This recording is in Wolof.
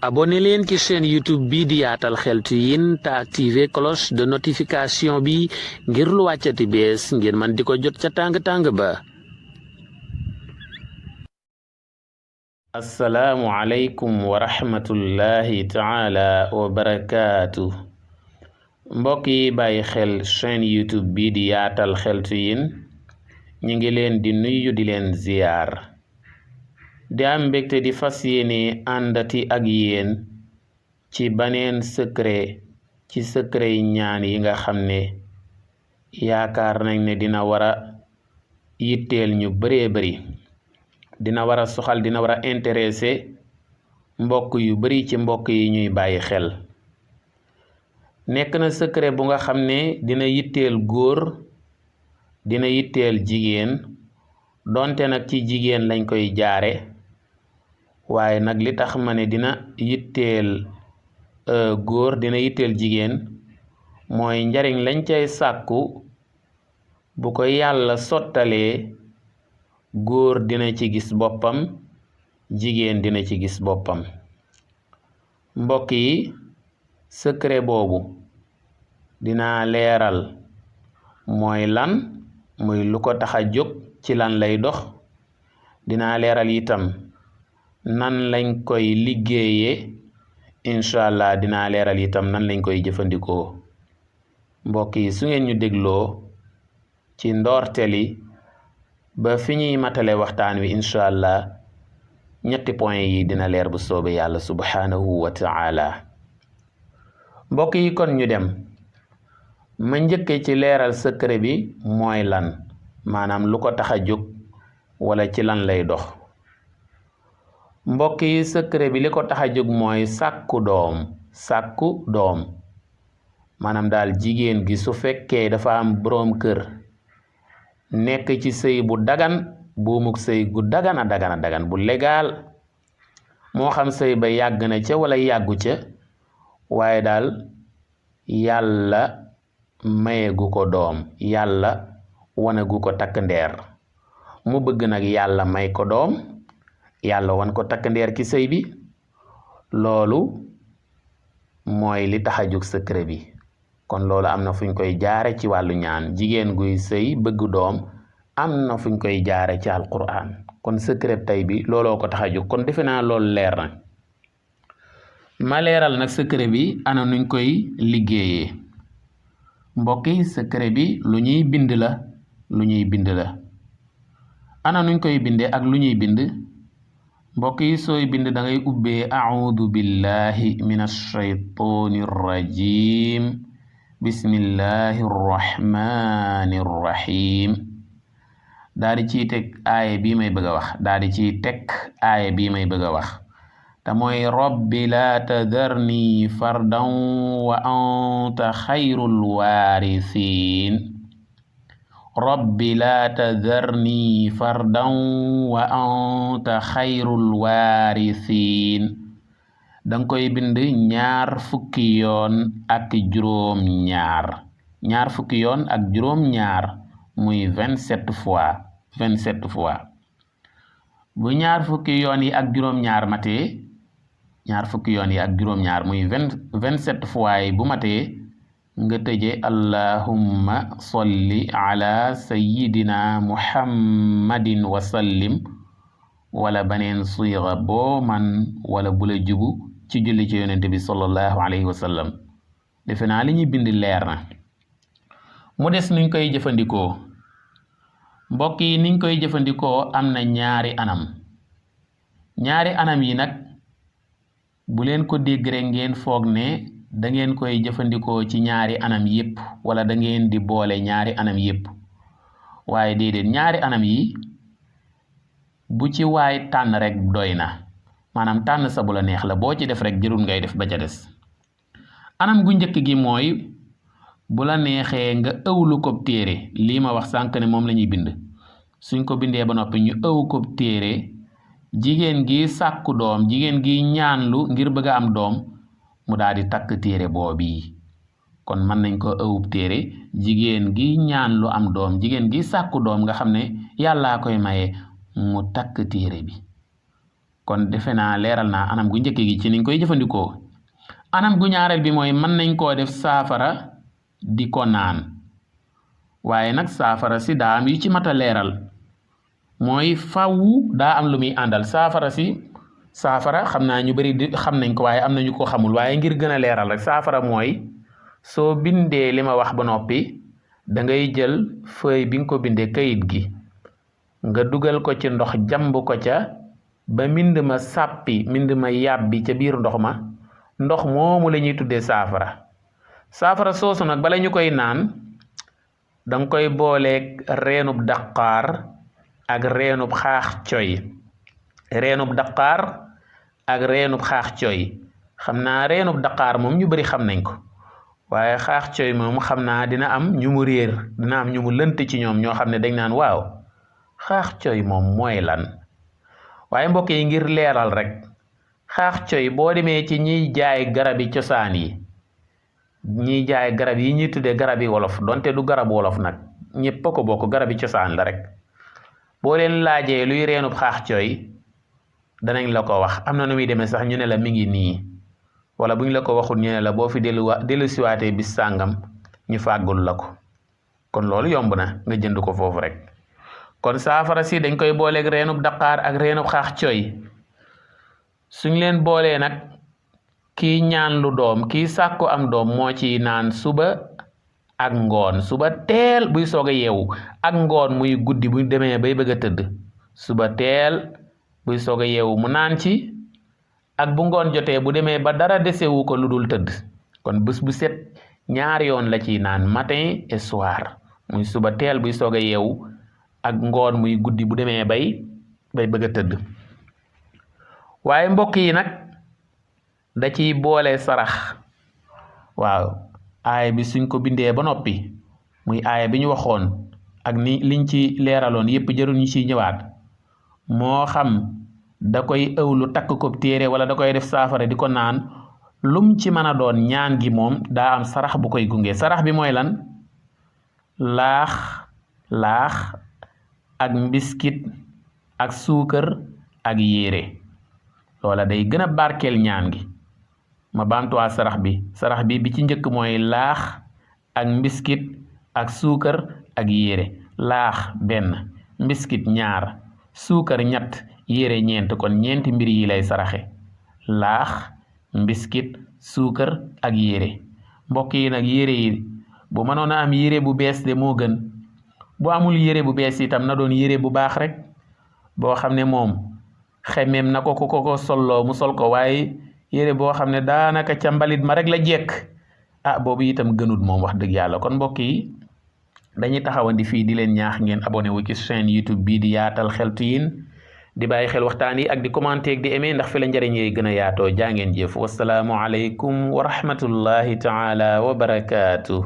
abonné leen ci chaîne YouTube bi di Yaatal Xeltu Yin te activé cloche de notification bi ngir lu wàccati bees ngeen man di ko jot ca tàng-tàng ba. assalaamu aleykum wa rahmatullahi taala wa barakaatu. mbokk yi bàyyi xel chaîne YouTube bi di Yaatal Xeltu Yin ñu ngi leen di nuyu di leen ziyaar di am mbégte di fas yéene àndati ak yéen ci baneen secret ci secret yi ñaan yi nga xam ne yaakaar nañ ne dina war a yitteel ñu bëree bëri, dina war a soxal, dina war a intéressé mbokk yu bari ci mbokk yi ñuy bàyyi xel. nekk na secret bu nga xam ne dina yitteel góor, dina yitteel jigéen, donte nag ci jigéen lañ koy jaare, waaye nag li tax ma ne dina yitteel góor, dina yitteel jigéen mooy njariñ lañ cay sàkku bu ko yàlla sottalee góor dina ci gis boppam, jigéen dina ci gis boppam. mbokk yi, secret boobu dinaa leeral mooy lan, muy lu ko tax a jóg, ci lan lay dox. dinaa leeral itam nan lañ koy liggéeyee, incha allah dinaa leeral itam nan lañ koy jëfandikoo. mbokk yi, su ngeen ñu dégloo ci ndoorteli ba fi ñuy matale waxtaan wi, incha allah ñetti point yi dina leer bu soobe yàlla subhanahu wa ta'ala. mbokk yi, kon ñu dem. ma njëkke ci leeral secret bi mooy lan, maanaam lu ko tax a jóg wala ci lan lay dox. mbokk yi, secret bi li ko tax a jóg mooy sàkku doom, maanaam daal jigéen gi su fekkee dafa am boroom kër, nekk ci sëy bu dagan, buumuk sëy gu dagan bu légal, moo xam sëy ba yàgg na ca wala yàggu ca, waaye daal yàlla mayeegu ko doom, yàlla wanagu ko takk ndeer, mu bëgg nag yàlla may ko doom, yàlla wan ko takk ndeer ci sëy bi. loolu mooy li tax a jóg secret bi. kon loolu am na fuñ koy jaare ci wàllu ñaan. jigéen guy sëy bëgg doom am na fuñ koy jaare ci alquran. kon secret tey bi looloo ko tax a jóg. kon defe naa loolu leer na. ma leeral nag secret bi ana nuñ koy liggéeyee. mbokk yi, secret bi lu ñuy bind la, ana nuñ koy bindee ak lu ñuy bind. mbokk yi, sooy bind da ngay ubbee a'uudu billahi minash shaytaanir rajiim, bismillahi rrahmani rrahim. daal di ciy teg aaya bii may bëgg a wax, te mooy rabbi laa tadarni fardan wa anta xayrul waarisiin. rabbi laa tadarni fardan wa anta xayrul waarisiin. danga koy bind ñaar fukki yoon ak juróom ñaar, muy 27 fois. bu ñaar fukki yoon yi ak juróom ñaar matee, muy 27 fois yi bu matee, nga tëje allahumma solli ala sayyidina muhammadin wa sallim, wala baneen siira boo man wala bu la jubu ci julli ci yonente bi sallallahu alayhi wa sallam. defe naa li ñuy bind leer na. mu des nuñ koy jëfandikoo. mbokk yi, niñ koy jëfandikoo am na ñaari anam yi nag bu leen ko dégg rek ngeen foog ne da ngeen koy jëfandikoo ci ñaari anam yépp, wala da ngeen di boole ñaari anam yépp. waaye déedéet, ñaari anam yi bu ci waay tànn rek doy na. maanaam tànn sa bu la neex la, boo ci def rek jërul ngay def ba ca des. anam gu njëkk gi mooy bu la neexee nga ëwlu ko téere. lii ma wax sànq ne moom la ñuy bind, suñ ko bindee ba noppi ñu ëw ko téere. jigéen gi sàkku doom, jigéen gi ñaanlu ngir bëgg a am doom, mu daal di takk téere boobu. kon mën nañ ko ëwub téere. jigéen gi ñaanlu am doom, jigéen gi sàkku doom nga xam ne yàllaa koy maye, mu takk téere bi. kon defe naa leeral naa anam gu njëkk gi ci niñ koy jëfandikoo. anam gu ñaareel bi mooy mën nañ koo def saafara di ko naan waaye nag saafara si daa am yu ci mat a leeral mooy faww daa am lu muy àndal. saafara xam naa ñu bari xam nañ ko waaye am na ñu ko xamul, waaye ngir gën a leeral rek saafara mooy soo bindee li ma wax ba noppi da ngay jël feuille bi nga ko bindee kayit gi nga dugal ko ci ndox jàmb ko ca ba mbind ma sàppi mbind ma yàbbi ca biir ndox ma. ndox moomu la ñuy tuddee saafara soosu nag bala ñu koy naan danga koy booleeg reenub daqaar ak reenub xaax coy. reenub daqaar ak reenub xaax coy xam naa reenub daqaar moom ñu bari xam nañ ko, waaye xaax coy moom xam naa dina am ñu mu réer, dina am ñu mu lënt ci ñoom ñoo xam ne dañ naan waaw xaax coy moom mooy lan. waaye mbokk yi ngir leeral rek, xaax coy boo demee ci ñiy jaay garabi cosaan yi, ñiy jaay garab yi ñuy tuddee garabi wolof, donte du garab wolof nag ñëpp a ko bokk, garabi cosaan la rek. boo leen laajee luy reenub xaax coy danañ la ko wax. am na nu muy demee sax ñu ne la mi ngi nii, wala buñ la ko waxul ñu ne la boo fi dellu siwaatee bis sàngam ñu fàggul la ko. kon loolu yomb na nga jënd ko foofu rek. kon saafara si dañ koy booleeg reenub daqaar ak reenub xaax coy. suñ leen boolee nag kii ñaan lu doom, kii sàkku am doom moo ci naan suba ak ngoon. suba teel buy soog a yeewu ak ngoon muy guddi bu demee bay bëgg a tëdd. suba teel buy soog a yeewu mu naan ci, ak bu ngoon jotee bu demee ba dara desewu ko lu dul tëdd. kon bés bu set ñaari yoon la ciy naan, matin et soir. muy suba teel buy soog a yeewu ak ngoon muy guddi bu demee bay bëgg a tëdd. waaye mbokk yi nag da ciy boole sarax. waaw aaya bi suñ ko bindee ba noppi muy aaya bi ñu waxoon ak ni liñ ci leeraloon yépp jarul ñu ciy ñëwaat, moo xam da koy ëwlu takk ko téere wala da koy def saafara di ko naan, lum ci mën a doon ñaan gi moom daa am sarax bu koy gunge. sarax bi mooy lan? laax ak mbiskit ak suukar ak yére. loola day gën a barkeel ñaan gi. ma baamtuwaat sarax bi ci njëkk mooy laax ak mbiskit ak suukar ak yére. laax 1, mbiskit 2, suukar 3, yére 4. kon 4 mbir yi lay saraxe: laax, mbiskit, suukar ak yére. mbokk yi nag yére yi bu mënoon a am yére bu bees de moo gën. bu amul yére bu bees itam na doon yére bu baax rek, boo xam ne moom xemeem na ko solloo mu sol ko, waaye yére boo xam ne daanaka ca mbalit ma rek la jekk, boobu itam gënut moom wax dëgg yàlla. kon mbokk yi dañuy taxawandi fii di leen ñaax ngeen abonné wu ci chaîne YouTube bii di Yaatal Xeltu Yin, di bàyyi xel waxtaan yi ak di commenter ak di aimer, ndax fi la njëriñ yi gën a yaatoo. jaa ngeen jëf. wasalaamu aleykum wa rahmatullahi taala wa barakaatuh.